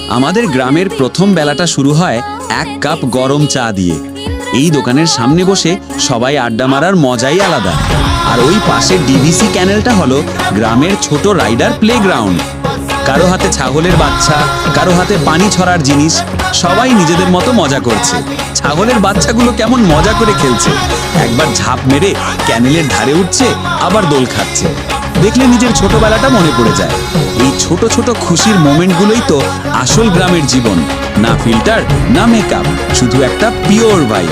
আমাদের গ্রামের প্রথম বেলাটা শুরু হয় এক কাপ গরম চা দিয়ে। এই দোকানের সামনে বসে সবাই আড্ডা মারার মজাই আলাদা। আর ওই পাশে ডিভিসি ক্যানেলটা হলো গ্রামের ছোট রাইডার প্লেগ্রাউন্ড। কারো হাতে ছাগলের বাচ্চা, কারো হাতে পানি ছড়ার জিনিস, সবাই নিজেদের মতো মজা করছে। ছাগলের বাচ্চাগুলো কেমন মজা করে খেলছে, একবার ঝাঁপ মেরে ক্যানেলের ধারে উঠছে, আবার দোল খাচ্ছে। দেখলে নিজের ছোটবেলাটা মনে পড়ে যায়। এই ছোট ছোট খুশির মোমেন্টগুলোই তো আসল গ্রামের জীবন। না ফিল্টার, না মেকআপ, শুধু একটা পিওর ভাইব।